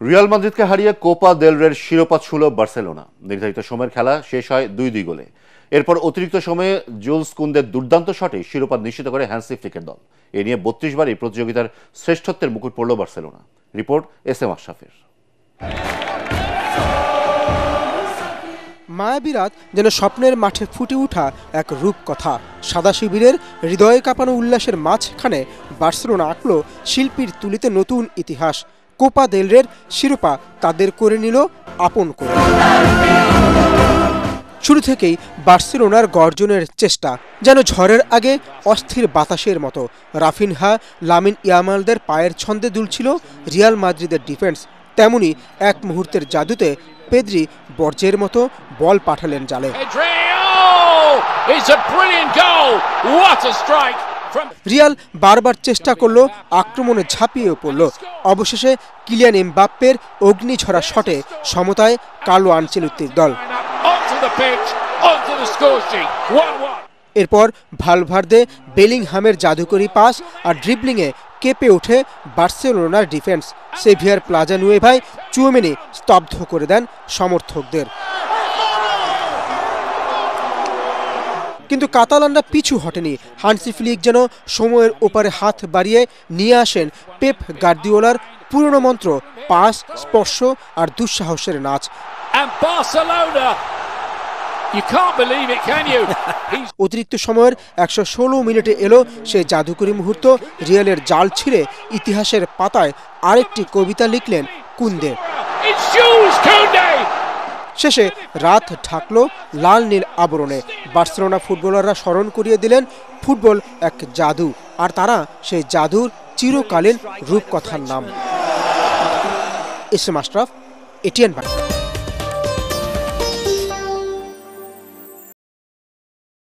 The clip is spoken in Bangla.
রিয়াল মাদ্রিদকে হারিয়ে কোপা দেল রের শিরোপা ছুঁল বার্সেলোনা। নির্ধারিত সময়ের খেলা শেষ হয় 2-2 গোলে। এরপর অতিরিক্ত সময়ে জুলস কুন্দের দুর্দান্ত শটে শিরোপা নিশ্চিত করে হ্যান্সি ফ্লিকের দল। এ নিয়ে 32 বারই প্রতিযোগিতার শ্রেষ্ঠত্বের মুকুট পড়ল বার্সেলোনা। রিপোর্ট এস এম আশরাফের। মায়াবী রাত যেন স্বপ্নের মাঠে ফুটে ওঠা এক রূপকথা। সাদা শিবিরের হৃদয়ে কাঁপানো উল্লাসের মাঝখানে বার্সেলোনা আঁকল শিল্পীর তুলিতে নতুন ইতিহাস। কোপা দেল রের শিরোপা তাদের করে নিল আপন করে। শুরু থেকেই বার্সেলোনার গর্জনের চেষ্টা যেন ঝড়ের আগে অস্থির বাতাসের মতো। রাফিনহা, লামিন ইয়ামালদের পায়ের ছন্দে দুলছিল রিয়াল মাদ্রিদের ডিফেন্স। তেমনি এক মুহূর্তের জাদুতে পেদ্রি বর্জ্যের মতো বল পাঠালেন জালে। রিয়াল বারবার চেষ্টা করলো, আক্রমণে ঝাঁপিয়ে পড়ল। অবশেষে কিলিয়ান এমবাপ্পের অগ্নিঝরা শটে সমতায় কার্লো আনচেলত্তির দল। এরপর ভালভার্দে, বেলিংহামের জাদুকরি পাস আর ড্রিবলিংয়ে কেঁপে ওঠে বার্সেলোনার ডিফেন্স। সেভিয়ার প্লাজা নুয়েভায় চুয়ামেনি স্তব্ধ করে দেন সমর্থকদের। কিন্তু কাতালানরা পিছু হটেনি। হান্সি ফ্লিক যেন সময়ের ওপারে হাত বাড়িয়ে নিয়ে আসেন পেপ গার্দিওলার পুরনো মন্ত্র, পাস, স্পর্শ আর দুঃসাহসের নাচ। অতিরিক্ত সময়ের 116 মিনিটে এলো সেই জাদুকরী মুহূর্ত। রিয়ালের জাল ছিঁড়ে ইতিহাসের পাতায় আরেকটি কবিতা লিখলেন কুন্দে। শেষে রাত ঢাকলো লাল নীল আবরণে। বার্সেলোনা ফুটবলাররা স্মরণ করিয়ে দিলেন ফুটবল এক জাদু, আর তারা সেই জাদুর চিরকালীন রূপকথার নাম। S M Ashraf, ATN Bangla.